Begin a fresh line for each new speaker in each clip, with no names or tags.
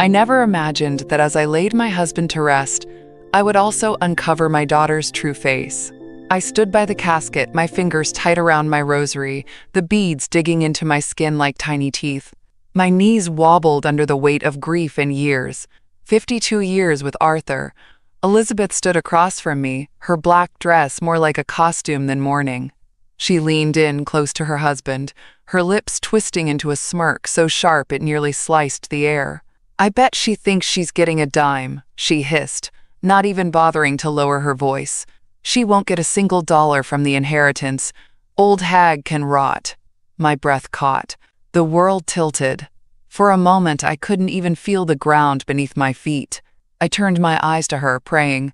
I never imagined that as I laid my husband to rest, I would also uncover my daughter's true face. I stood by the casket, my fingers tight around my rosary, the beads digging into my skin like tiny teeth. My knees wobbled under the weight of grief and years. 52 years with Arthur. Elizabeth stood across from me, her black dress more like a costume than mourning. She leaned in close to her husband, her lips twisting into a smirk so sharp it nearly sliced the air. "I bet she thinks she's getting a dime," she hissed, not even bothering to lower her voice. "She won't get a single dollar from the inheritance. Old hag can rot." My breath caught. The world tilted. For a moment, I couldn't even feel the ground beneath my feet. I turned my eyes to her, praying.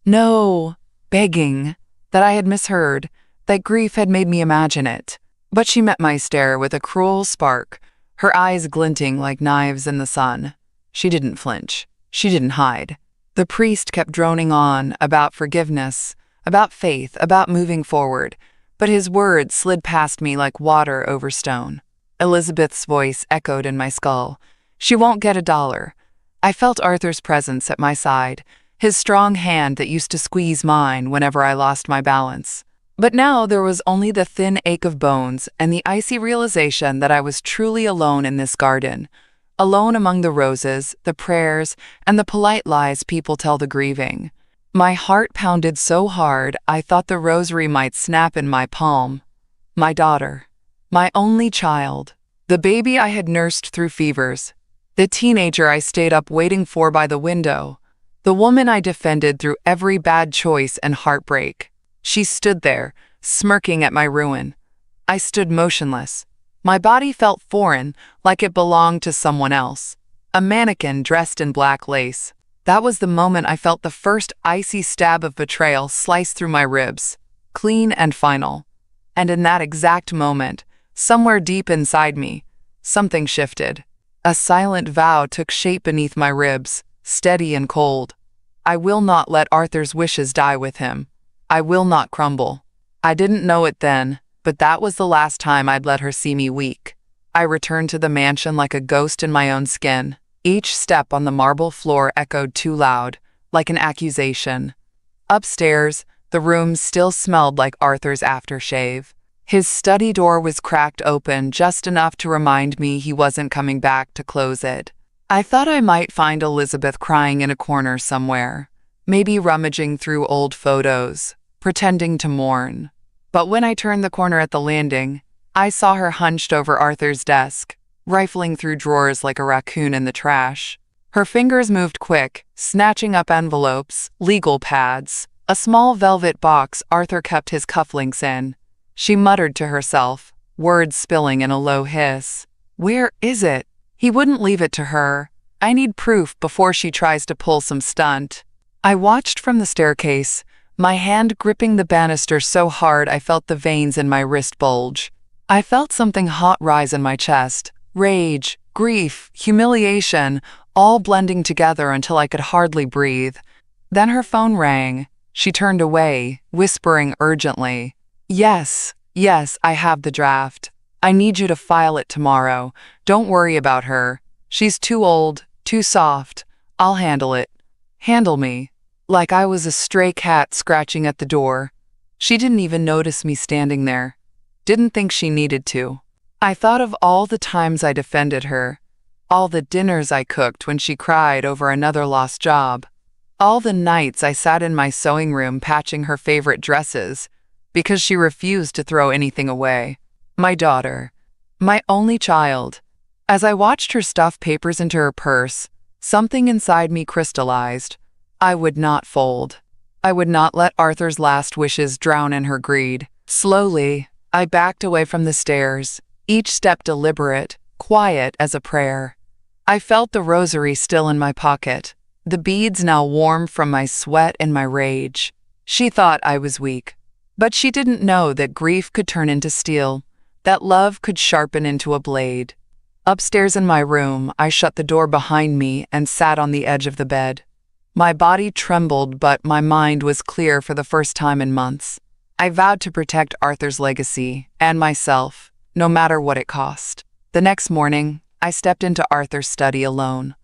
No, begging. That I had misheard, that grief had made me imagine it. But she met my stare with a cruel spark, her eyes glinting like knives in the sun. She didn't flinch. She didn't hide. The priest kept droning on about forgiveness, about faith, about moving forward, but his words slid past me like water over stone. Elizabeth's voice echoed in my skull. "She won't get a dollar." I felt Arthur's presence at my side, his strong hand that used to squeeze mine whenever I lost my balance. But now there was only the thin ache of bones and the icy realization that I was truly alone in this garden, alone among the roses, the prayers, and the polite lies people tell the grieving. My heart pounded so hard I thought the rosary might snap in my palm. My daughter. My only child. The baby I had nursed through fevers. The teenager I stayed up waiting for by the window. The woman I defended through every bad choice and heartbreak. She stood there, smirking at my ruin. I stood motionless. My body felt foreign, like it belonged to someone else. A mannequin dressed in black lace. That was the moment I felt the first icy stab of betrayal slice through my ribs, clean and final. And in that exact moment, somewhere deep inside me, something shifted. A silent vow took shape beneath my ribs, steady and cold. I will not let Arthur's wishes die with him. I will not crumble. I didn't know it then, but that was the last time I'd let her see me weak. I returned to the mansion like a ghost in my own skin. Each step on the marble floor echoed too loud, like an accusation. Upstairs, the room still smelled like Arthur's aftershave. His study door was cracked open just enough to remind me he wasn't coming back to close it. I thought I might find Elizabeth crying in a corner somewhere, maybe rummaging through old photos, pretending to mourn. But when I turned the corner at the landing, I saw her hunched over Arthur's desk, rifling through drawers like a raccoon in the trash. Her fingers moved quick, snatching up envelopes, legal pads, a small velvet box Arthur kept his cufflinks in. She muttered to herself, words spilling in a low hiss. "Where is it?" He wouldn't leave it to her. I need proof before she tries to pull some stunt. I watched from the staircase, my hand gripping the banister so hard I felt the veins in my wrist bulge. I felt something hot rise in my chest. Rage, grief, humiliation, all blending together until I could hardly breathe. Then her phone rang. She turned away, whispering urgently, Yes, I have the draft. I need you to file it tomorrow. Don't worry about her. She's too old, too soft. I'll handle it." Handle me. Like I was a stray cat scratching at the door. She didn't even notice me standing there. Didn't think she needed to. I thought of all the times I defended her, all the dinners I cooked when she cried over another lost job, all the nights I sat in my sewing room patching her favorite dresses because she refused to throw anything away. My daughter, my only child. As I watched her stuff papers into her purse, something inside me crystallized. I would not fold. I would not let Arthur's last wishes drown in her greed. Slowly, I backed away from the stairs, each step deliberate, quiet as a prayer. I felt the rosary still in my pocket, the beads now warm from my sweat and my rage. She thought I was weak, but she didn't know that grief could turn into steel, that love could sharpen into a blade. Upstairs in my room, I shut the door behind me and sat on the edge of the bed. My body trembled, but my mind was clear for the first time in months. I vowed to protect Arthur's legacy and myself, no matter what it cost. The next morning, I stepped into Arthur's study alone.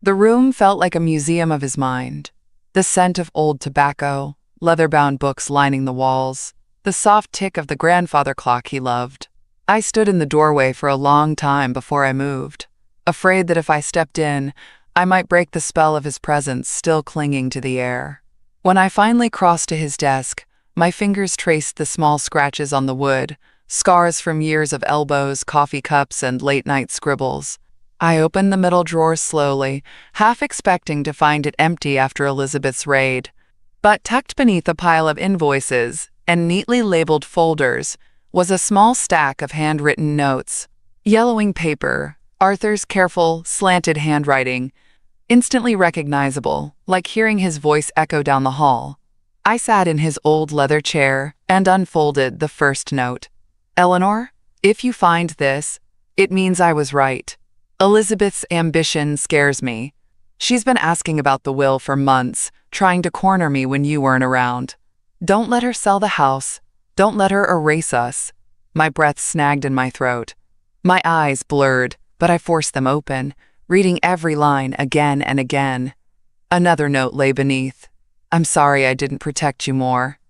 The room felt like a museum of his mind. The scent of old tobacco, leather-bound books lining the walls, the soft tick of the grandfather clock he loved. I stood in the doorway for a long time before I moved, afraid that if I stepped in, I might break the spell of his presence still clinging to the air. When I finally crossed to his desk, my fingers traced the small scratches on the wood, scars from years of elbows, coffee cups, and late-night scribbles. I opened the middle drawer slowly, half expecting to find it empty after Elizabeth's raid. But tucked beneath a pile of invoices and neatly labeled folders was a small stack of handwritten notes. Yellowing paper, Arthur's careful, slanted handwriting, instantly recognizable, like hearing his voice echo down the hall. I sat in his old leather chair and unfolded the first note. Eleanor, if you find this, it means I was right. Elizabeth's ambition scares me. She's been asking about the will for months, trying to corner me when you weren't around. Don't let her sell the house. Don't let her erase us. My breath snagged in my throat. My eyes blurred, but I forced them open, reading every line again and again. Another note lay beneath. I'm sorry I didn't protect you more.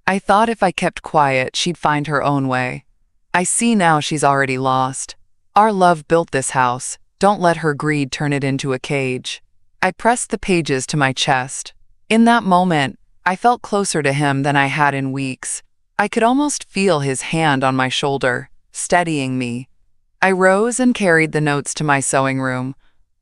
I thought if I kept quiet, she'd find her own way. I see now she's already lost. Our love built this house. Don't let her greed turn it into a cage. I pressed the pages to my chest. In that moment, I felt closer to him than I had in weeks. I could almost feel his hand on my shoulder, steadying me. I rose and carried the notes to my sewing room,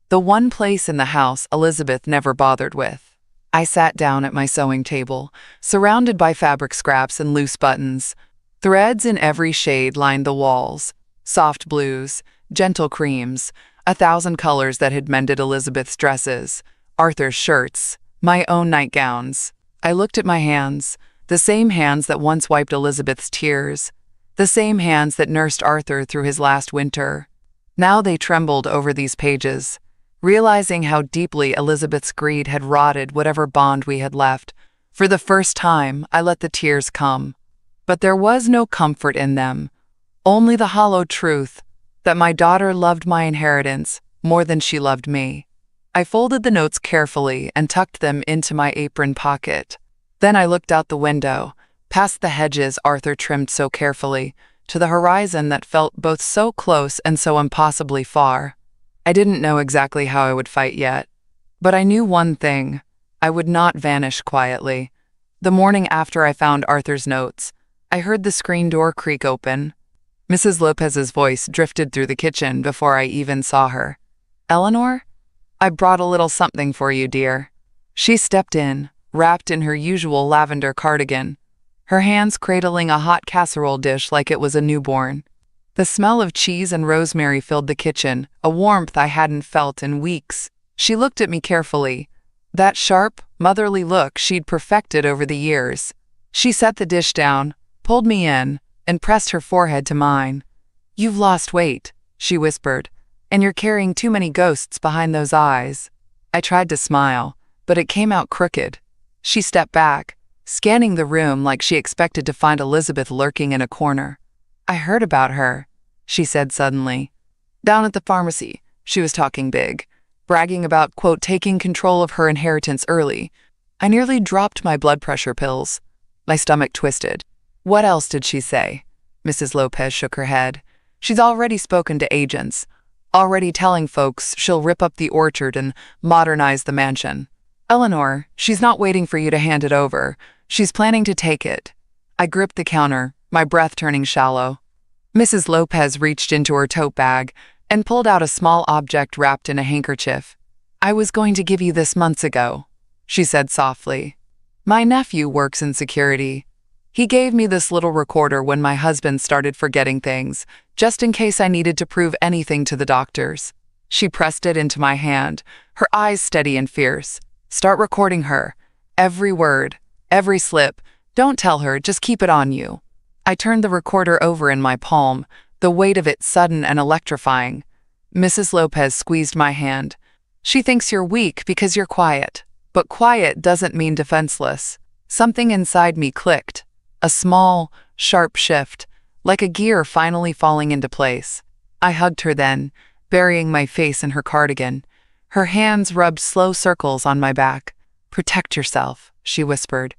the one place in the house Elizabeth never bothered with. I sat down at my sewing table, surrounded by fabric scraps and loose buttons. Threads in every shade lined the walls, soft blues, gentle creams, 1,000 colors that had mended Elizabeth's dresses, Arthur's shirts, my own nightgowns. I looked at my hands, the same hands that once wiped Elizabeth's tears, the same hands that nursed Arthur through his last winter. Now they trembled over these pages, realizing how deeply Elizabeth's greed had rotted whatever bond we had left. For the first time, I let the tears come. But there was no comfort in them, only the hollow truth that my daughter loved my inheritance more than she loved me. I folded the notes carefully and tucked them into my apron pocket. Then I looked out the window, past the hedges Arthur trimmed so carefully, to the horizon that felt both so close and so impossibly far. I didn't know exactly how I would fight yet, but I knew one thing: I would not vanish quietly. The morning after I found Arthur's notes, I heard the screen door creak open. Mrs. Lopez's voice drifted through the kitchen before I even saw her. Eleanor? I brought a little something for you, dear. She stepped in, wrapped in her usual lavender cardigan, her hands cradling a hot casserole dish like it was a newborn. The smell of cheese and rosemary filled the kitchen, a warmth I hadn't felt in weeks. She looked at me carefully, that sharp, motherly look she'd perfected over the years. She set the dish down, pulled me in, and pressed her forehead to mine. You've lost weight, she whispered, and you're carrying too many ghosts behind those eyes. I tried to smile, but it came out crooked. She stepped back, scanning the room like she expected to find Elizabeth lurking in a corner. I heard about her, she said suddenly. Down at the pharmacy, she was talking big, bragging about, quote, taking control of her inheritance early. I nearly dropped my blood pressure pills. My stomach twisted. What else did she say? Mrs. Lopez shook her head. She's already spoken to agents, already telling folks she'll rip up the orchard and modernize the mansion. Eleanor, she's not waiting for you to hand it over. She's planning to take it. I gripped the counter, my breath turning shallow. Mrs. Lopez reached into her tote bag and pulled out a small object wrapped in a handkerchief. I was going to give you this months ago, she said softly. My nephew works in security. He gave me this little recorder when my husband started forgetting things, just in case I needed to prove anything to the doctors. She pressed it into my hand, her eyes steady and fierce. Start recording her. Every word, every slip. Don't tell her, just keep it on you. I turned the recorder over in my palm, the weight of it sudden and electrifying. Mrs. Lopez squeezed my hand. She thinks you're weak because you're quiet. But quiet doesn't mean defenseless. Something inside me clicked. A small, sharp shift, like a gear finally falling into place. I hugged her then, burying my face in her cardigan. Her hands rubbed slow circles on my back. "Protect yourself," she whispered.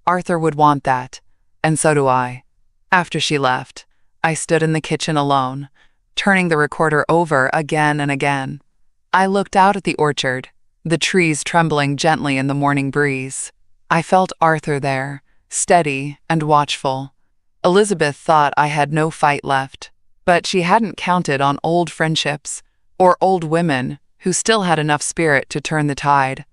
"Arthur would want that. And so do I." After she left, I stood in the kitchen alone, turning the recorder over again and again. I looked out at the orchard, the trees trembling gently in the morning breeze. I felt Arthur there, steady and watchful. Elizabeth thought I had no fight left, but she hadn't counted on old friendships or old women who still had enough spirit to turn the tide.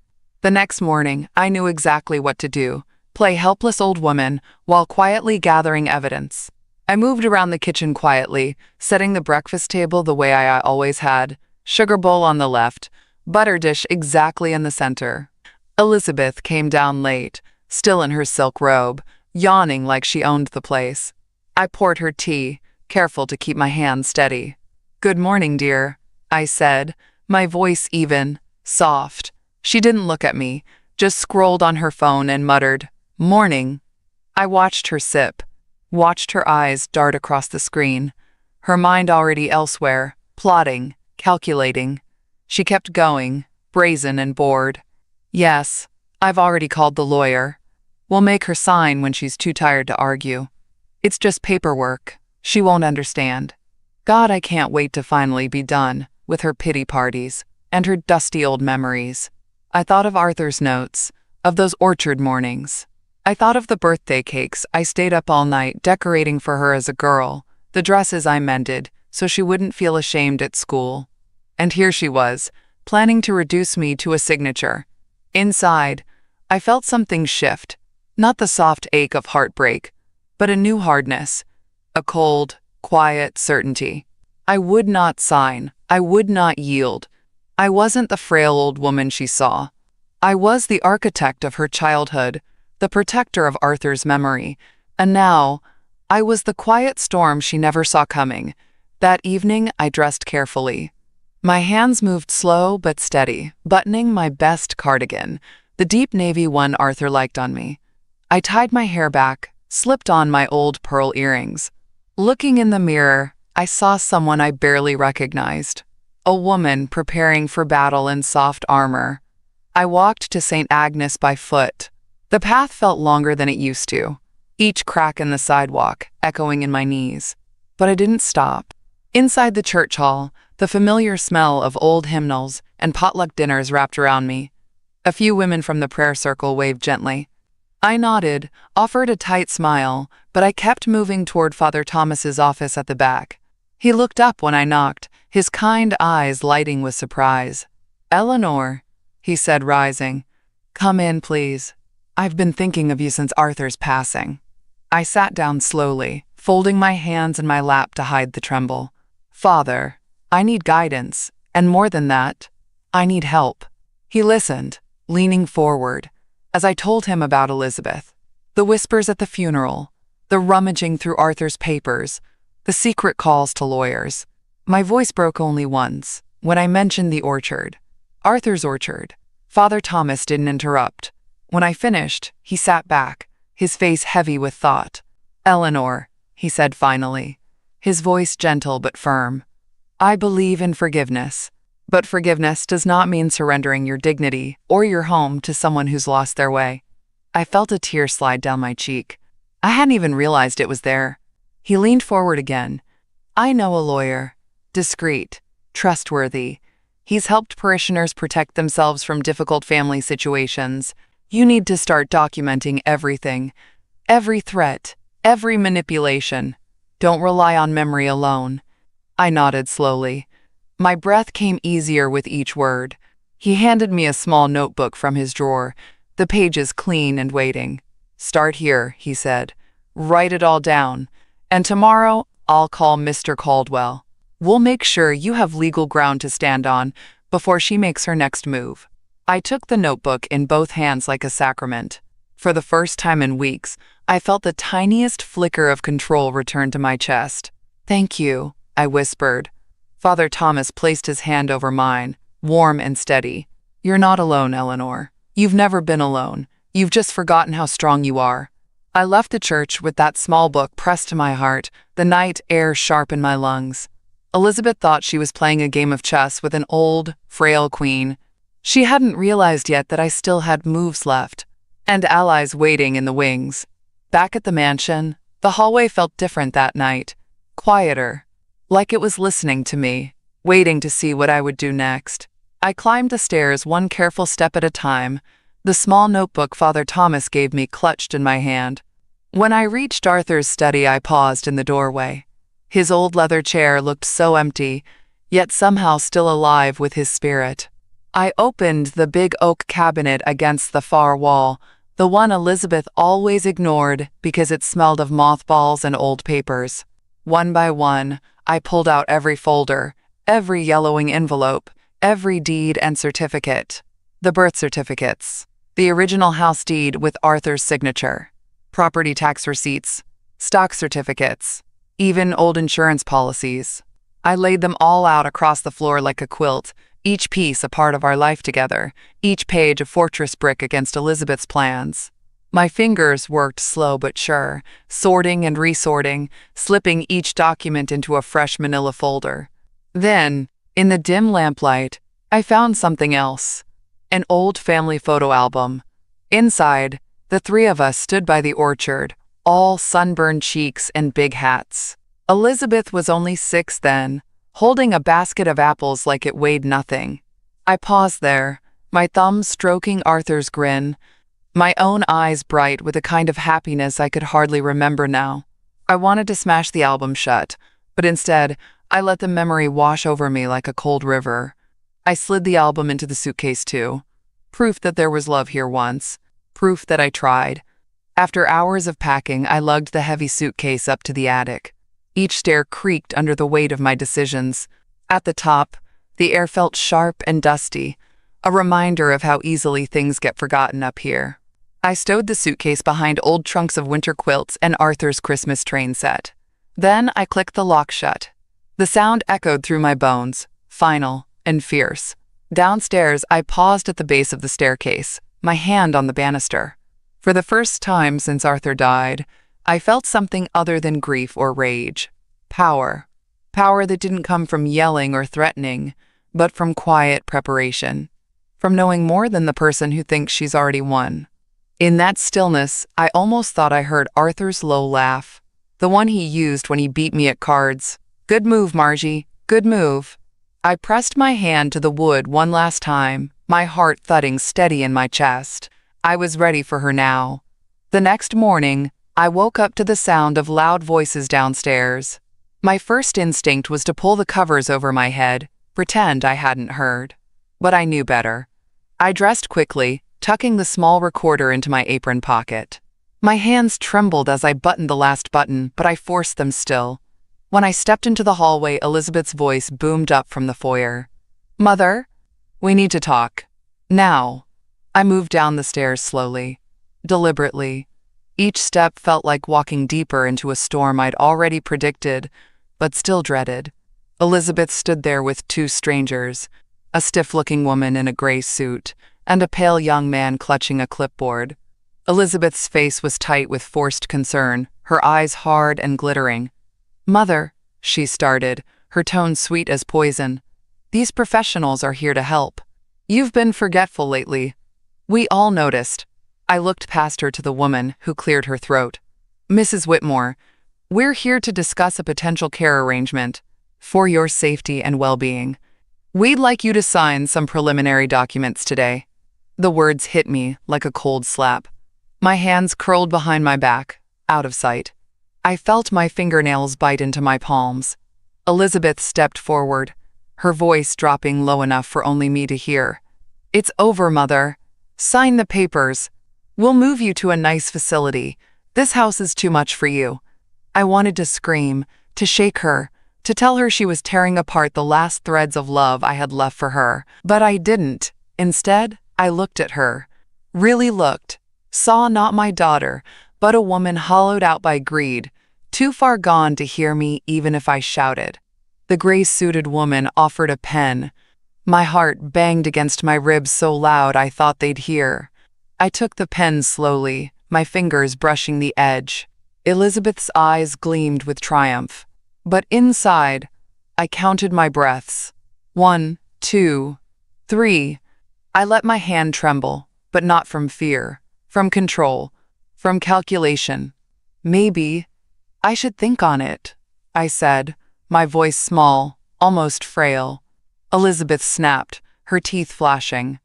The next morning, I knew exactly what to do: play helpless old woman while quietly gathering evidence. I moved around the kitchen quietly, setting the breakfast table the way I always had: sugar bowl on the left, butter dish exactly in the center. Elizabeth came down late, still in her silk robe, yawning like she owned the place. I poured her tea, careful to keep my hand steady. "Good morning, dear," I said, my voice even, soft. She didn't look at me, just scrolled on her phone and muttered, "Morning." I watched her sip, watched her eyes dart across the screen, her mind already elsewhere, plotting, calculating. She kept going, brazen and bored. "Yes, I've already called the lawyer. We'll make her sign when she's too tired to argue. It's just paperwork. She won't understand. God, I can't wait to finally be done with her pity parties and her dusty old memories." I thought of Arthur's notes, of those orchard mornings. I thought of the birthday cakes I stayed up all night decorating for her as a girl, the dresses I mended so she wouldn't feel ashamed at school. And here she was, planning to reduce me to a signature. Inside, I felt something shift, not the soft ache of heartbreak, but a new hardness, a cold, quiet certainty. I would not sign. I would not yield. I wasn't the frail old woman she saw. I was the architect of her childhood, the protector of Arthur's memory, and now I was the quiet storm she never saw coming. That evening, I dressed carefully. My hands moved slow but steady, buttoning my best cardigan, the deep navy one Arthur liked on me. I tied my hair back, slipped on my old pearl earrings. Looking in the mirror, I saw someone I barely recognized. A woman preparing for battle in soft armor. I walked to St. Agnes by foot. The path felt longer than it used to, each crack in the sidewalk echoing in my knees. But I didn't stop. Inside the church hall, the familiar smell of old hymnals and potluck dinners wrapped around me. A few women from the prayer circle waved gently. I nodded, offered a tight smile, but I kept moving toward Father Thomas's office at the back. He looked up when I knocked, his kind eyes lighting with surprise. "Eleanor," he said, rising. "Come in, please. I've been thinking of you since Arthur's passing." I sat down slowly, folding my hands in my lap to hide the tremble. "Father, I need guidance, and more than that, I need help." He listened, leaning forward, as I told him about Elizabeth. The whispers at the funeral, the rummaging through Arthur's papers, the secret calls to lawyers. My voice broke only once, when I mentioned the orchard. Arthur's orchard. Father Thomas didn't interrupt. When I finished, he sat back, his face heavy with thought. "Eleanor," he said finally, his voice gentle but firm, "I believe in forgiveness. But forgiveness does not mean surrendering your dignity or your home to someone who's lost their way." I felt a tear slide down my cheek. I hadn't even realized it was there. He leaned forward again. "I know a lawyer. Discreet, trustworthy. He's helped parishioners protect themselves from difficult family situations. You need to start documenting everything. Every threat, every manipulation. Don't rely on memory alone." I nodded slowly. My breath came easier with each word. He handed me a small notebook from his drawer, the pages clean and waiting. "Start here," he said. "Write it all down. And tomorrow, I'll call Mr. Caldwell. We'll make sure you have legal ground to stand on before she makes her next move." I took the notebook in both hands like a sacrament. For the first time in weeks, I felt the tiniest flicker of control return to my chest. "Thank you," I whispered. Father Thomas placed his hand over mine, warm and steady. "You're not alone, Eleanor. You've never been alone. You've just forgotten how strong you are." I left the church with that small book pressed to my heart, the night air sharp in my lungs. Elizabeth thought she was playing a game of chess with an old, frail queen, She hadn't realized yet that I still had moves left, and allies waiting in the wings. Back at the mansion, the hallway felt different that night, quieter, like it was listening to me, waiting to see what I would do next. I climbed the stairs one careful step at a time, the small notebook Father Thomas gave me clutched in my hand. When I reached Arthur's study, I paused in the doorway. His old leather chair looked so empty, yet somehow still alive with his spirit. I opened the big oak cabinet against the far wall, the one Elizabeth always ignored because it smelled of mothballs and old papers. One by one, I pulled out every folder, every yellowing envelope, every deed and certificate. The birth certificates, the original house deed with Arthur's signature, property tax receipts, stock certificates, even old insurance policies. I laid them all out across the floor like a quilt, each piece a part of our life together, each page a fortress brick against Elizabeth's plans. My fingers worked slow but sure, sorting and resorting, slipping each document into a fresh manila folder. Then, in the dim lamplight, I found something else. An old family photo album. Inside, the three of us stood by the orchard, all sunburned cheeks and big hats. Elizabeth was only 6 then, holding a basket of apples like it weighed nothing. I paused there, my thumb stroking Arthur's grin, my own eyes bright with a kind of happiness I could hardly remember now. I wanted to smash the album shut, but instead, I let the memory wash over me like a cold river. I slid the album into the suitcase too. Proof that there was love here once. Proof that I tried. After hours of packing, I lugged the heavy suitcase up to the attic. Each stair creaked under the weight of my decisions. At the top, the air felt sharp and dusty, a reminder of how easily things get forgotten up here. I stowed the suitcase behind old trunks of winter quilts and Arthur's Christmas train set. Then I clicked the lock shut. The sound echoed through my bones, final and fierce. Downstairs, I paused at the base of the staircase, my hand on the banister. For the first time since Arthur died, I felt something other than grief or rage. Power. Power that didn't come from yelling or threatening, but from quiet preparation. From knowing more than the person who thinks she's already won. In that stillness, I almost thought I heard Arthur's low laugh. The one he used when he beat me at cards. Good move, Margie. Good move. I pressed my hand to the wood one last time, my heart thudding steady in my chest. I was ready for her now. The next morning, I woke up to the sound of loud voices downstairs. My first instinct was to pull the covers over my head, pretend I hadn't heard. But I knew better. I dressed quickly, tucking the small recorder into my apron pocket. My hands trembled as I buttoned the last button, but I forced them still. When I stepped into the hallway, Elizabeth's voice boomed up from the foyer. "Mother, we need to talk. Now." I moved down the stairs slowly, deliberately. Each step felt like walking deeper into a storm I'd already predicted, but still dreaded. Elizabeth stood there with 2 strangers, a stiff-looking woman in a gray suit, and a pale young man clutching a clipboard. Elizabeth's face was tight with forced concern, her eyes hard and glittering. "Mother," she started, her tone sweet as poison, "these professionals are here to help. You've been forgetful lately. We all noticed." I looked past her to the woman, who cleared her throat. "Mrs. Whitmore, we're here to discuss a potential care arrangement for your safety and well-being. We'd like you to sign some preliminary documents today." The words hit me like a cold slap. My hands curled behind my back, out of sight. I felt my fingernails bite into my palms. Elizabeth stepped forward, her voice dropping low enough for only me to hear. "It's over, Mother. Sign the papers. We'll move you to a nice facility. This house is too much for you." I wanted to scream, to shake her, to tell her she was tearing apart the last threads of love I had left for her, but I didn't. Instead, I looked at her. Really looked. Saw not my daughter, but a woman hollowed out by greed, too far gone to hear me even if I shouted. The gray-suited woman offered a pen. My heart banged against my ribs so loud I thought they'd hear. I took the pen slowly, my fingers brushing the edge. Elizabeth's eyes gleamed with triumph. But inside, I counted my breaths. 1, 2, 3. I let my hand tremble, but not from fear, from control, from calculation. Maybe I should think on it, I said, my voice small, almost frail. Elizabeth snapped, her teeth flashing.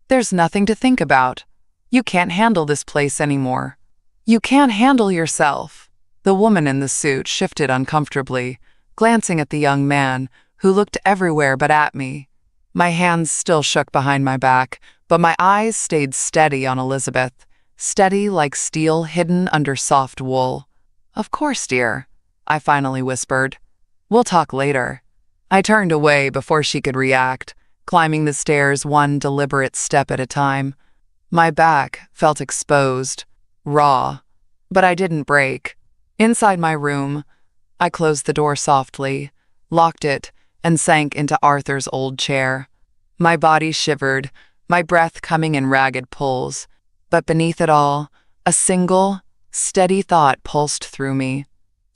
There's nothing to think about. You can't handle this place anymore. You can't handle yourself. The woman in the suit shifted uncomfortably, glancing at the young man, who looked everywhere but at me. My hands still shook behind my back, but my eyes stayed steady on Elizabeth, steady like steel hidden under soft wool. Of course, dear, I finally whispered. We'll talk later. I turned away before she could react, climbing the stairs one deliberate step at a time. My back felt exposed, raw, but I didn't break. Inside my room, I closed the door softly, locked it, and sank into Arthur's old chair. My body shivered, my breath coming in ragged pulls, but beneath it all, a single, steady thought pulsed through me.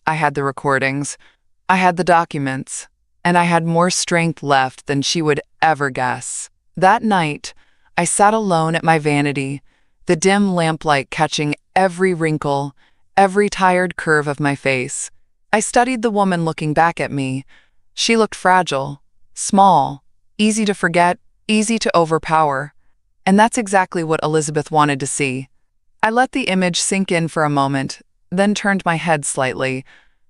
I had the recordings, I had the documents, and I had more strength left than she would ever guess. That night, I sat alone at my vanity, the dim lamplight catching every wrinkle, every tired curve of my face. I studied the woman looking back at me. She looked fragile, small, easy to forget, easy to overpower. And that's exactly what Elizabeth wanted to see. I let the image sink in for a moment, then turned my head slightly,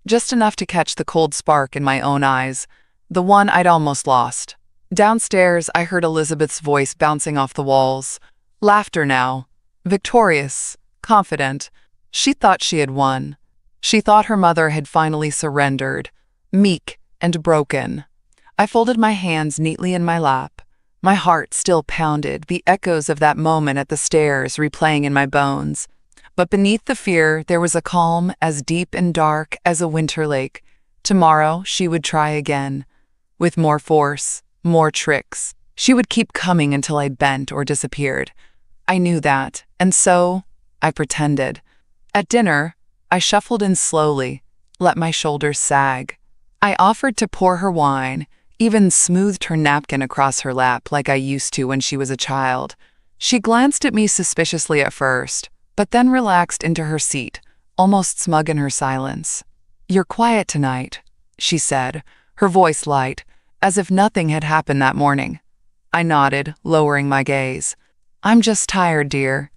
just enough to catch the cold spark in my own eyes, the one I'd almost lost. Downstairs, I heard Elizabeth's voice bouncing off the walls. Laughter now. Victorious, confident. She thought she had won. She thought her mother had finally surrendered, meek and broken. I folded my hands neatly in my lap. My heart still pounded, the echoes of that moment at the stairs replaying in my bones. But beneath the fear, there was a calm as deep and dark as a winter lake. Tomorrow, she would try again. With more force, more tricks. She would keep coming until I bent or disappeared. I knew that, and so I pretended. At dinner, I shuffled in slowly, let my shoulders sag. I offered to pour her wine, even smoothed her napkin across her lap like I used to when she was a child. She glanced at me suspiciously at first, but then relaxed into her seat, almost smug in her silence. "You're quiet tonight," she said, her voice light, as if nothing had happened that morning. I nodded, lowering my gaze. "I'm just tired, dear."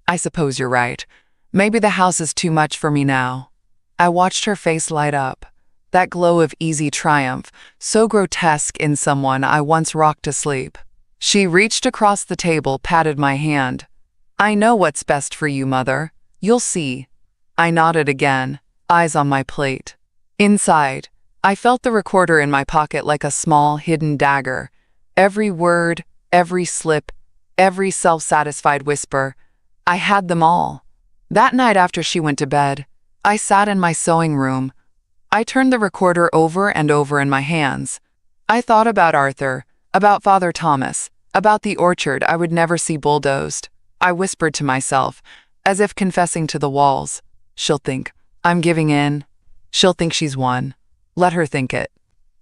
"I suppose you're right. Maybe the house is too much for me now." I watched her face light up, that glow of easy triumph, so grotesque in someone I once rocked to sleep. She reached across the table, patted my hand. "I know what's best for you, Mother. You'll see." I nodded again, eyes on my plate. Inside, I felt the recorder in my pocket like a small, hidden dagger. Every word, every slip, every self-satisfied whisper. I had them all. That night after she went to bed, I sat in my sewing room. I turned the recorder over and over in my hands. I thought about Arthur, about Father Thomas, about the orchard I would never see bulldozed. I whispered to myself, as if confessing to the walls, "She'll think I'm giving in. She'll think she's won. Let her think it."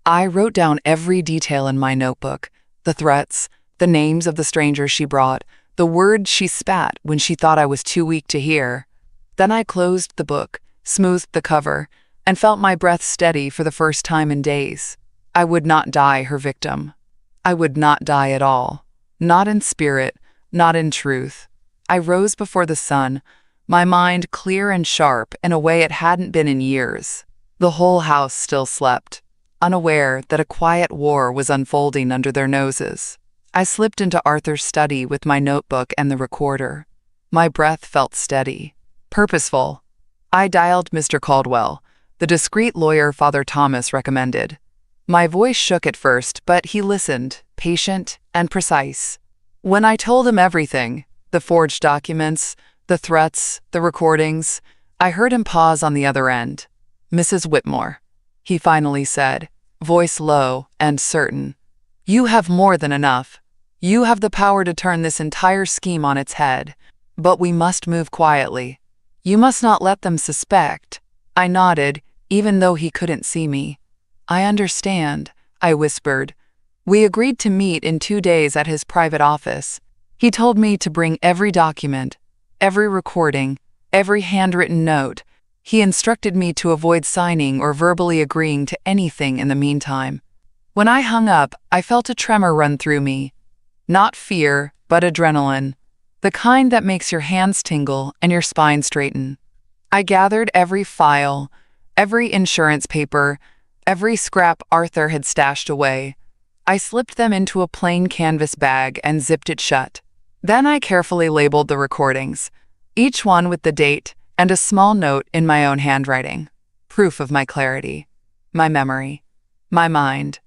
I wrote down every detail in my notebook, the threats, the names of the strangers she brought, the words she spat when she thought I was too weak to hear. Then I closed the book, smoothed the cover, and felt my breath steady for the first time in days. I would not die her victim. I would not die at all. Not in spirit, not in truth. I rose before the sun, my mind clear and sharp in a way it hadn't been in years. The whole house still slept, unaware that a quiet war was unfolding under their noses. I slipped into Arthur's study with my notebook and the recorder. My breath felt steady, purposeful. I dialed Mr. Caldwell, the discreet lawyer Father Thomas recommended. My voice shook at first, but he listened, patient and precise. When I told him everything, the forged documents, the threats, the recordings, I heard him pause on the other end. "Mrs. Whitmore," he finally said, voice low and certain. "You have more than enough. You have the power to turn this entire scheme on its head. But we must move quietly. You must not let them suspect." I nodded, even though he couldn't see me. "I understand," I whispered. We agreed to meet in 2 days at his private office. He told me to bring every document, every recording, every handwritten note. He instructed me to avoid signing or verbally agreeing to anything in the meantime. When I hung up, I felt a tremor run through me. Not fear, but adrenaline. The kind that makes your hands tingle and your spine straighten. I gathered every file, every insurance paper, every scrap Arthur had stashed away. I slipped them into a plain canvas bag and zipped it shut. Then I carefully labeled the recordings, each one with the date and a small note in my own handwriting. Proof of my clarity, my memory, my mind.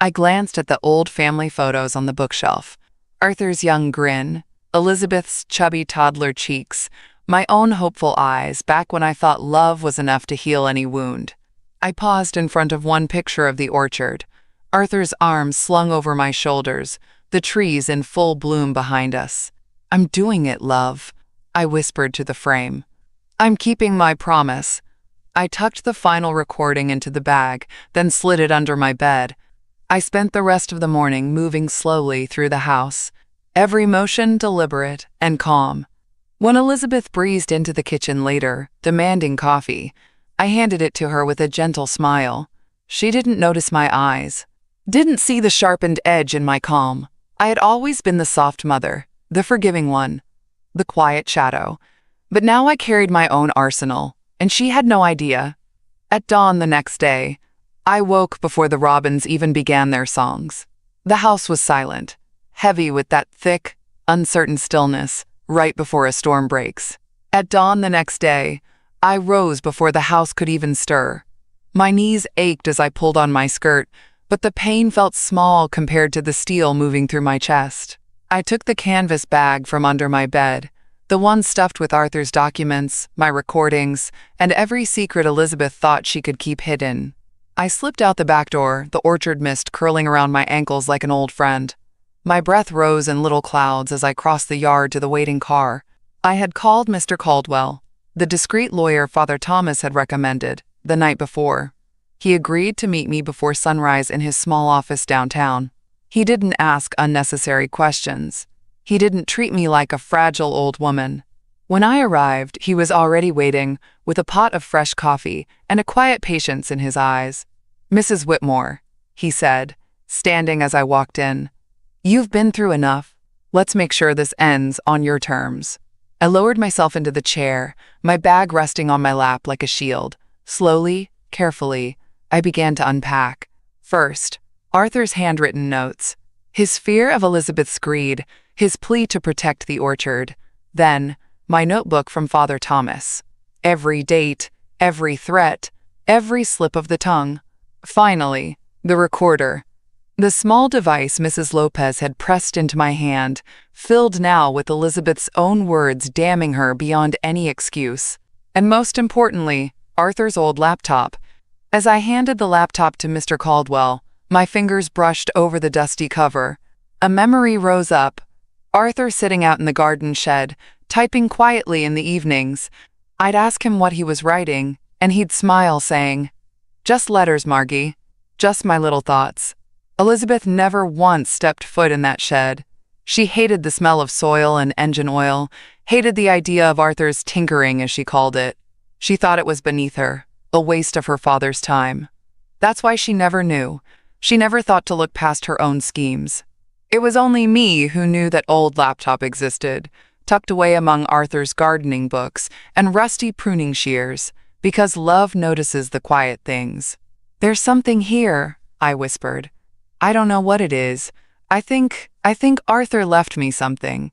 I glanced at the old family photos on the bookshelf. Arthur's young grin, Elizabeth's chubby toddler cheeks, my own hopeful eyes back when I thought love was enough to heal any wound. I paused in front of one picture of the orchard, Arthur's arms slung over my shoulders, the trees in full bloom behind us. "I'm doing it, love," I whispered to the frame. "I'm keeping my promise." I tucked the final recording into the bag, then slid it under my bed. I spent the rest of the morning moving slowly through the house, every motion deliberate and calm. When Elizabeth breezed into the kitchen later, demanding coffee, I handed it to her with a gentle smile. She didn't notice my eyes, didn't see the sharpened edge in my calm. I had always been the soft mother, the forgiving one, the quiet shadow. But now I carried my own arsenal, and she had no idea. At dawn the next day, I woke before the robins even began their songs. The house was silent, heavy with that thick, uncertain stillness right before a storm breaks. At dawn the next day, I rose before the house could even stir. My knees ached as I pulled on my skirt, but the pain felt small compared to the steel moving through my chest. I took the canvas bag from under my bed, the one stuffed with Arthur's documents, my recordings, and every secret Elizabeth thought she could keep hidden. I slipped out the back door, the orchard mist curling around my ankles like an old friend. My breath rose in little clouds as I crossed the yard to the waiting car. I had called Mr. Caldwell, the discreet lawyer Father Thomas had recommended, the night before. He agreed to meet me before sunrise in his small office downtown. He didn't ask unnecessary questions. He didn't treat me like a fragile old woman. When I arrived, he was already waiting, with a pot of fresh coffee and a quiet patience in his eyes. "Mrs. Whitmore," he said, standing as I walked in, "you've been through enough. Let's make sure this ends on your terms." I lowered myself into the chair, my bag resting on my lap like a shield. Slowly, carefully, I began to unpack. First, Arthur's handwritten notes, his fear of Elizabeth's greed, his plea to protect the orchard. Then, my notebook from Father Thomas. Every date, every threat, every slip of the tongue. Finally, the recorder. The small device Mrs. Lopez had pressed into my hand, filled now with Elizabeth's own words damning her beyond any excuse. And most importantly, Arthur's old laptop. As I handed the laptop to Mr. Caldwell, my fingers brushed over the dusty cover. A memory rose up. Arthur sitting out in the garden shed, typing quietly in the evenings. I'd ask him what he was writing, and he'd smile, saying, "Just letters, Margie. Just my little thoughts." Elizabeth never once stepped foot in that shed. She hated the smell of soil and engine oil, hated the idea of Arthur's tinkering, as she called it. She thought it was beneath her, a waste of her father's time. That's why she never knew. She never thought to look past her own schemes. It was only me who knew that old laptop existed, tucked away among Arthur's gardening books and rusty pruning shears, because love notices the quiet things. "There's something here," I whispered. "I don't know what it is. I think Arthur left me something.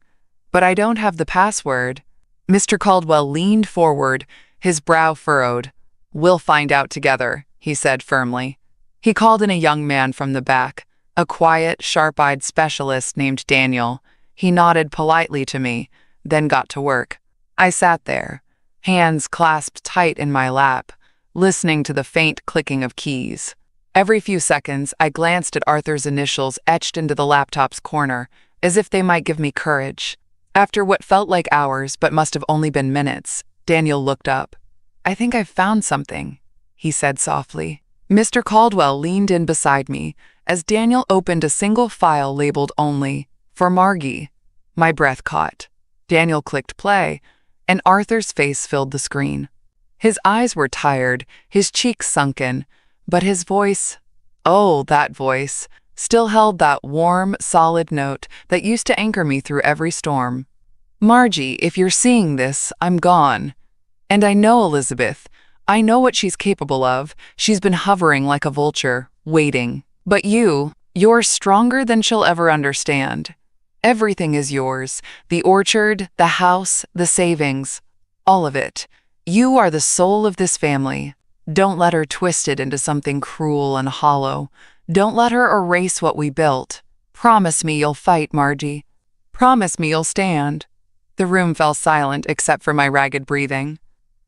But I don't have the password." Mr. Caldwell leaned forward, his brow furrowed. "We'll find out together," he said firmly. He called in a young man from the back, a quiet, sharp-eyed specialist named Daniel. He nodded politely to me, then got to work. I sat there, hands clasped tight in my lap, listening to the faint clicking of keys. Every few seconds, I glanced at Arthur's initials etched into the laptop's corner, as if they might give me courage. After what felt like hours but must have only been minutes, Daniel looked up. "I think I've found something," he said softly. Mr. Caldwell leaned in beside me as Daniel opened a single file labeled only, "For Margie." My breath caught. Daniel clicked play, and Arthur's face filled the screen. His eyes were tired, his cheeks sunken, but his voice, oh, that voice, still held that warm, solid note that used to anchor me through every storm. Margie, if you're seeing this, I'm gone. And I know Elizabeth. I know what she's capable of. She's been hovering like a vulture, waiting. But you're stronger than she'll ever understand. Everything is yours. The orchard, the house, the savings. All of it. You are the soul of this family. Don't let her twist it into something cruel and hollow. Don't let her erase what we built. Promise me you'll fight, Margie. Promise me you'll stand. The room fell silent except for my ragged breathing.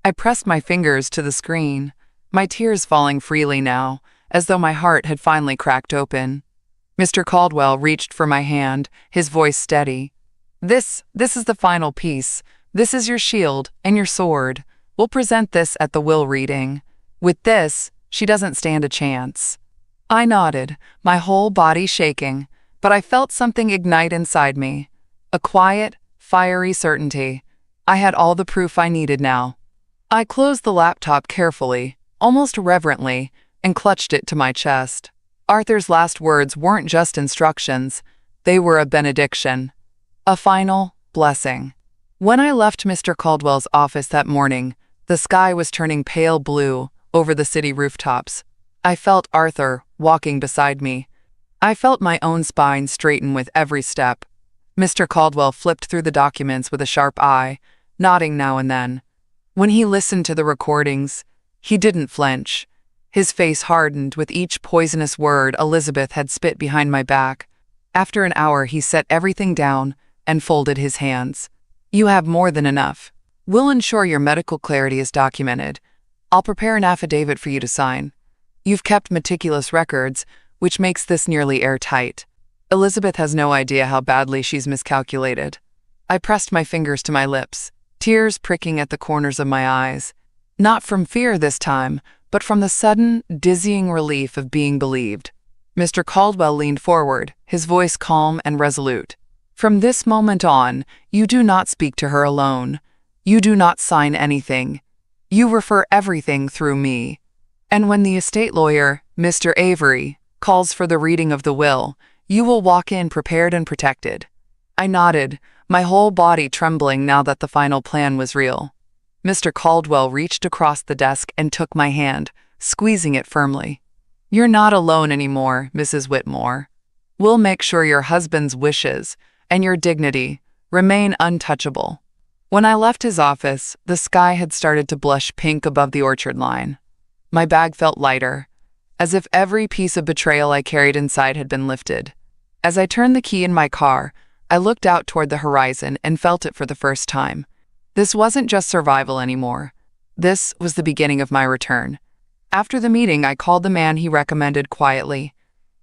I pressed my fingers to the screen, my tears falling freely now, as though my heart had finally cracked open. Mr. Caldwell reached for my hand, his voice steady. This is the final piece. This is your shield and your sword. We'll present this at the will reading. With this, she doesn't stand a chance. I nodded, my whole body shaking, but I felt something ignite inside me. A quiet, fiery certainty. I had all the proof I needed now. I closed the laptop carefully, almost reverently, and clutched it to my chest. Arthur's last words weren't just instructions. They were a benediction. A final blessing. When I left Mr. Caldwell's office that morning, the sky was turning pale blue over the city rooftops. I felt Arthur walking beside me. I felt my own spine straighten with every step. Mr. Caldwell flipped through the documents with a sharp eye, nodding now and then. When he listened to the recordings, he didn't flinch. His face hardened with each poisonous word Elizabeth had spit behind my back. After an hour, he set everything down and folded his hands. You have more than enough. We'll ensure your medical clarity is documented. I'll prepare an affidavit for you to sign. You've kept meticulous records, which makes this nearly airtight. Elizabeth has no idea how badly she's miscalculated. I pressed my fingers to my lips, tears pricking at the corners of my eyes. Not from fear this time, but from the sudden, dizzying relief of being believed. Mr. Caldwell leaned forward, his voice calm and resolute. From this moment on, you do not speak to her alone. You do not sign anything. You refer everything through me. And when the estate lawyer, Mr. Avery, calls for the reading of the will, you will walk in prepared and protected. I nodded, my whole body trembling now that the final plan was real. Mr. Caldwell reached across the desk and took my hand, squeezing it firmly. You're not alone anymore, Mrs. Whitmore. We'll make sure your husband's wishes and your dignity remain untouchable. When I left his office, the sky had started to blush pink above the orchard line. My bag felt lighter, as if every piece of betrayal I carried inside had been lifted. As I turned the key in my car, I looked out toward the horizon and felt it for the first time. This wasn't just survival anymore. This was the beginning of my return. After the meeting, I called the man he recommended quietly,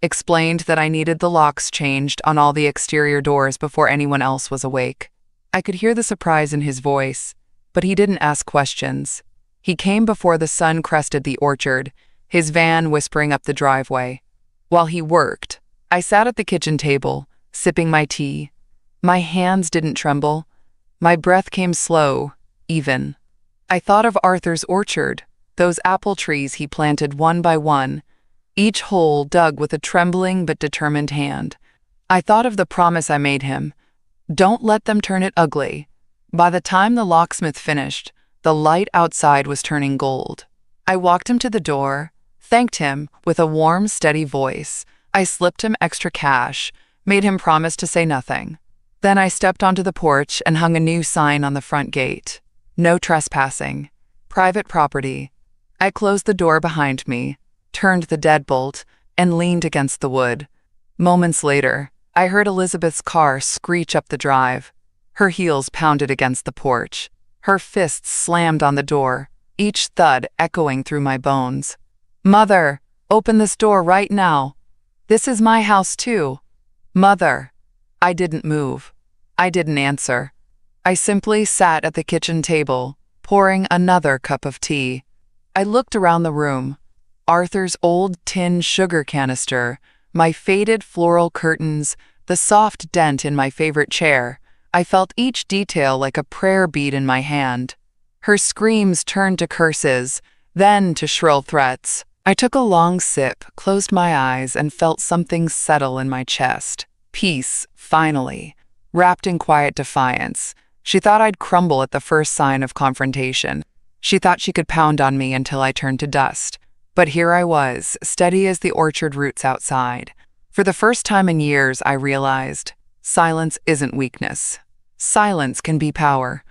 explained that I needed the locks changed on all the exterior doors before anyone else was awake. I could hear the surprise in his voice, but he didn't ask questions. He came before the sun crested the orchard, his van whispering up the driveway. While he worked, I sat at the kitchen table, sipping my tea. My hands didn't tremble. My breath came slow, even. I thought of Arthur's orchard, those apple trees he planted one by one, each hole dug with a trembling but determined hand. I thought of the promise I made him. Don't let them turn it ugly. By the time the locksmith finished, the light outside was turning gold. I walked him to the door, thanked him with a warm, steady voice. I slipped him extra cash, made him promise to say nothing. Then I stepped onto the porch and hung a new sign on the front gate. No trespassing. Private property. I closed the door behind me, turned the deadbolt, and leaned against the wood. Moments later, I heard Elizabeth's car screech up the drive. Her heels pounded against the porch. Her fists slammed on the door, each thud echoing through my bones. Mother, open this door right now. This is my house too. Mother. I didn't move. I didn't answer. I simply sat at the kitchen table, pouring another cup of tea. I looked around the room. Arthur's old tin sugar canister, my faded floral curtains, the soft dent in my favorite chair. I felt each detail like a prayer bead in my hand. Her screams turned to curses, then to shrill threats. I took a long sip, closed my eyes, and felt something settle in my chest. Peace, finally, wrapped in quiet defiance. She thought I'd crumble at the first sign of confrontation. She thought she could pound on me until I turned to dust. But here I was, steady as the orchard roots outside. For the first time in years, I realized silence isn't weakness. Silence can be power.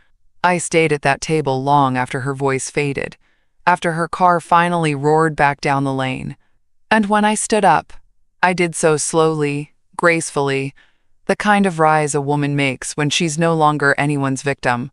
I stayed at that table long after her voice faded, after her car finally roared back down the lane. And when I stood up, I did so slowly, gracefully, the kind of rise a woman makes when she's no longer anyone's victim.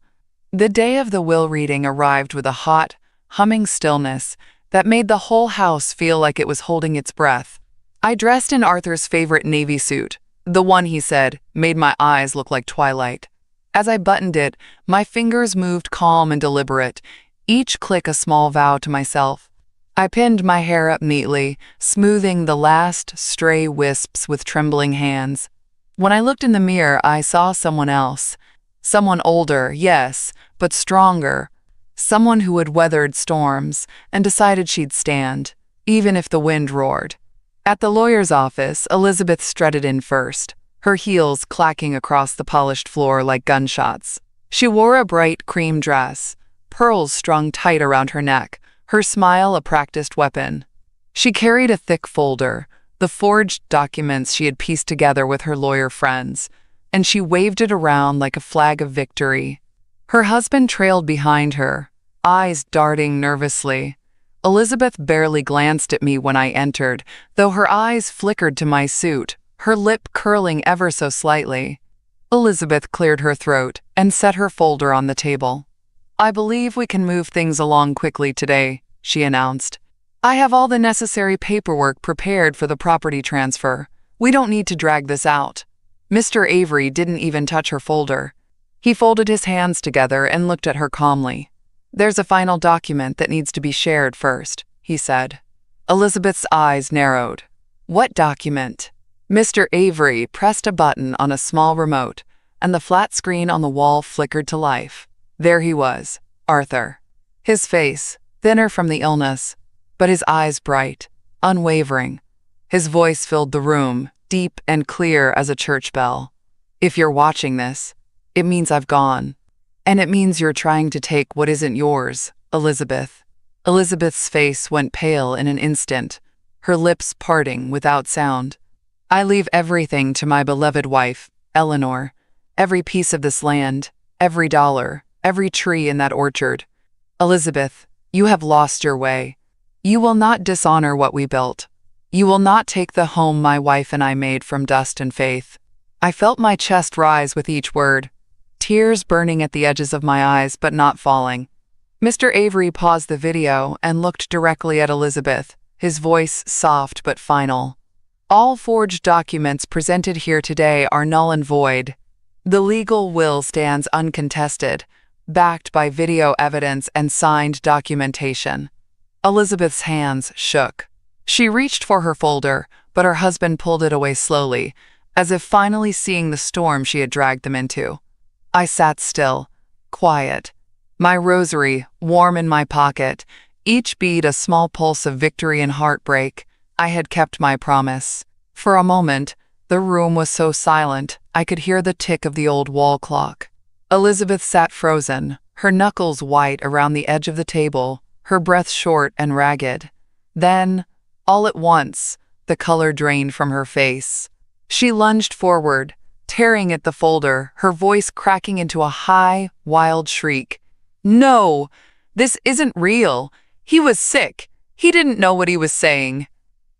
The day of the will reading arrived with a hot, humming stillness that made the whole house feel like it was holding its breath. I dressed in Arthur's favorite navy suit, the one he said made my eyes look like twilight. As I buttoned it, my fingers moved calm and deliberate, each click a small vow to myself. I pinned my hair up neatly, smoothing the last stray wisps with trembling hands. When I looked in the mirror, I saw someone else. Someone older, yes, but stronger. Someone who had weathered storms and decided she'd stand, even if the wind roared. At the lawyer's office, Elizabeth strutted in first, her heels clacking across the polished floor like gunshots. She wore a bright cream dress, pearls strung tight around her neck, her smile a practiced weapon. She carried a thick folder, the forged documents she had pieced together with her lawyer friends, and she waved it around like a flag of victory. Her husband trailed behind her, eyes darting nervously. Elizabeth barely glanced at me when I entered, though her eyes flickered to my suit, her lip curling ever so slightly. Elizabeth cleared her throat and set her folder on the table. "I believe we can move things along quickly today," she announced. "I have all the necessary paperwork prepared for the property transfer. We don't need to drag this out." Mr. Avery didn't even touch her folder. He folded his hands together and looked at her calmly. "There's a final document that needs to be shared first," he said. Elizabeth's eyes narrowed. "What document?" Mr. Avery pressed a button on a small remote, and the flat screen on the wall flickered to life. There he was, Arthur. His face, thinner from the illness, but his eyes bright, unwavering. His voice filled the room, deep and clear as a church bell. "If you're watching this, it means I've gone. And it means you're trying to take what isn't yours, Elizabeth." Elizabeth's face went pale in an instant, her lips parting without sound. "I leave everything to my beloved wife, Eleanor. Every piece of this land, every dollar, every tree in that orchard. Elizabeth, you have lost your way. You will not dishonor what we built. You will not take the home my wife and I made from dust and faith." I felt my chest rise with each word, tears burning at the edges of my eyes but not falling. Mr. Avery paused the video and looked directly at Elizabeth, his voice soft but final. "All forged documents presented here today are null and void. The legal will stands uncontested, backed by video evidence and signed documentation." Elizabeth's hands shook. She reached for her folder, but her husband pulled it away slowly, as if finally seeing the storm she had dragged them into. I sat still, quiet, my rosary warm in my pocket, each bead a small pulse of victory and heartbreak. I had kept my promise. For a moment, the room was so silent, I could hear the tick of the old wall clock. Elizabeth sat frozen, her knuckles white around the edge of the table, her breath short and ragged. Then, all at once, the color drained from her face. She lunged forward, tearing at the folder, her voice cracking into a high, wild shriek. "No! This isn't real! He was sick! He didn't know what he was saying!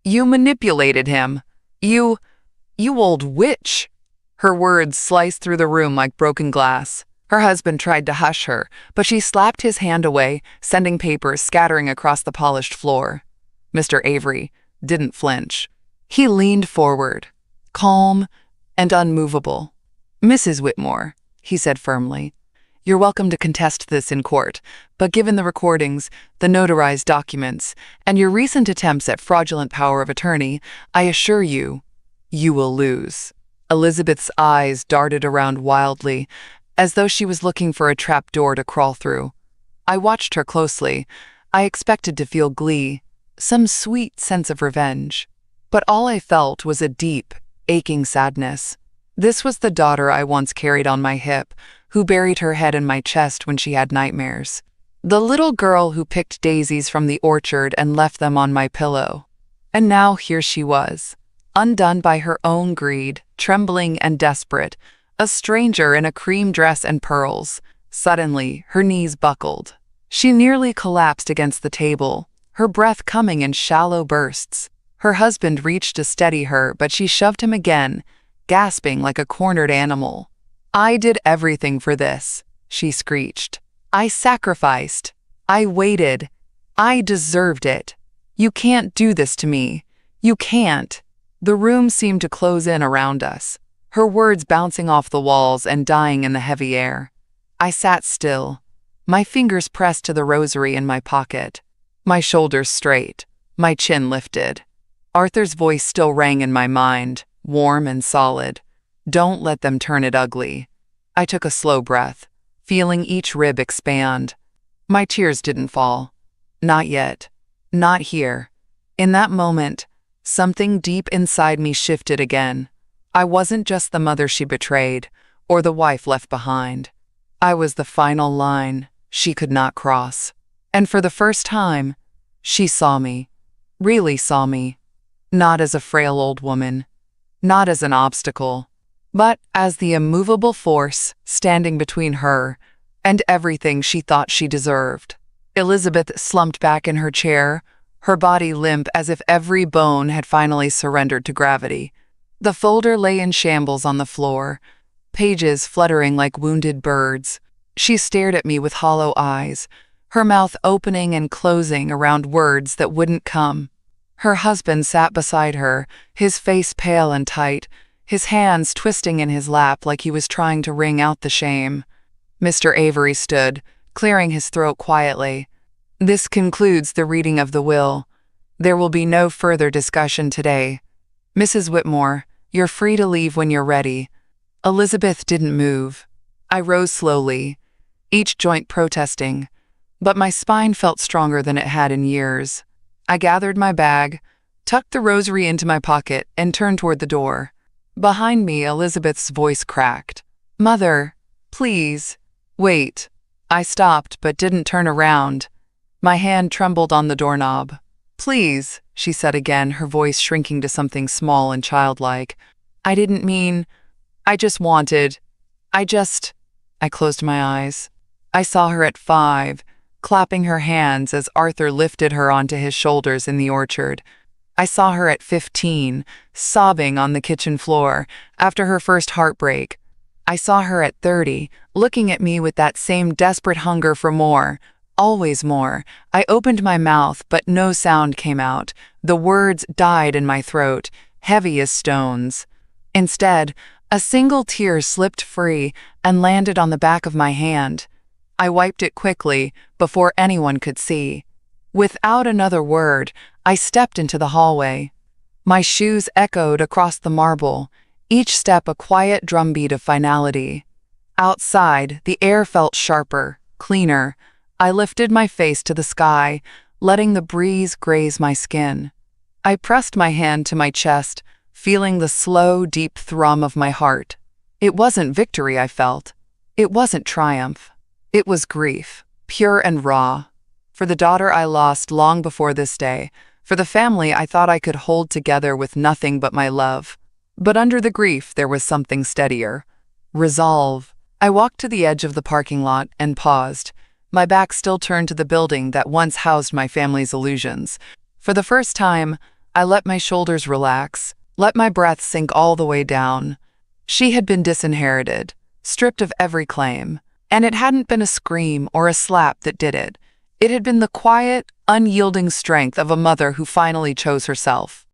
You manipulated him! You old witch!" Her words sliced through the room like broken glass. Her husband tried to hush her, but she slapped his hand away, sending papers scattering across the polished floor. Mr. Avery didn't flinch. He leaned forward, calm and unmovable. "Mrs. Whitmore," he said firmly, "you're welcome to contest this in court, but given the recordings, the notarized documents, and your recent attempts at fraudulent power of attorney, I assure you, you will lose." Elizabeth's eyes darted around wildly, as though she was looking for a trap door to crawl through. I watched her closely. I expected to feel glee, some sweet sense of revenge. But all I felt was a deep, aching sadness. This was the daughter I once carried on my hip, who buried her head in my chest when she had nightmares. The little girl who picked daisies from the orchard and left them on my pillow. And now here she was, undone by her own greed, trembling and desperate, a stranger in a cream dress and pearls. Suddenly, her knees buckled. She nearly collapsed against the table, her breath coming in shallow bursts. Her husband reached to steady her, but she shoved him again, gasping like a cornered animal. "I did everything for this," she screeched. "I sacrificed. I waited. I deserved it. You can't do this to me. You can't." The room seemed to close in around us, her words bouncing off the walls and dying in the heavy air. I sat still, my fingers pressed to the rosary in my pocket, my shoulders straight, my chin lifted. Arthur's voice still rang in my mind, warm and solid. "Don't let them turn it ugly." I took a slow breath, feeling each rib expand. My tears didn't fall. Not yet. Not here. In that moment, something deep inside me shifted again. I wasn't just the mother she betrayed, or the wife left behind. I was the final line she could not cross. And for the first time, she saw me. Really saw me. Not as a frail old woman. Not as an obstacle. But as the immovable force standing between her and everything she thought she deserved. Elizabeth slumped back in her chair, her body limp as if every bone had finally surrendered to gravity. The folder lay in shambles on the floor, pages fluttering like wounded birds. She stared at me with hollow eyes, her mouth opening and closing around words that wouldn't come. Her husband sat beside her, his face pale and tight, his hands twisting in his lap like he was trying to wring out the shame. Mr. Avery stood, clearing his throat quietly. "This concludes the reading of the will. There will be no further discussion today. Mrs. Whitmore, you're free to leave when you're ready." Elizabeth didn't move. I rose slowly, each joint protesting, but my spine felt stronger than it had in years. I gathered my bag, tucked the rosary into my pocket, and turned toward the door. Behind me, Elizabeth's voice cracked. "Mother, please, wait." I stopped but didn't turn around. My hand trembled on the doorknob. "Please," she said again, her voice shrinking to something small and childlike. "I didn't mean, I just wanted, I closed my eyes. I saw her at 5, clapping her hands as Arthur lifted her onto his shoulders in the orchard. I saw her at 15, sobbing on the kitchen floor after her first heartbreak. I saw her at 30, looking at me with that same desperate hunger for more, always more. I opened my mouth, but no sound came out. The words died in my throat, heavy as stones. Instead, a single tear slipped free and landed on the back of my hand. I wiped it quickly, before anyone could see. Without another word, I stepped into the hallway. My shoes echoed across the marble, each step a quiet drumbeat of finality. Outside, the air felt sharper, cleaner. I lifted my face to the sky, letting the breeze graze my skin. I pressed my hand to my chest, feeling the slow, deep thrum of my heart. It wasn't victory I felt. It wasn't triumph. It was grief, pure and raw. For the daughter I lost long before this day, for the family I thought I could hold together with nothing but my love. But under the grief there was something steadier. Resolve. I walked to the edge of the parking lot and paused, my back still turned to the building that once housed my family's illusions. For the first time, I let my shoulders relax, let my breath sink all the way down. She had been disinherited, stripped of every claim, and it hadn't been a scream or a slap that did it. It had been the quiet, unyielding strength of a mother who finally chose herself.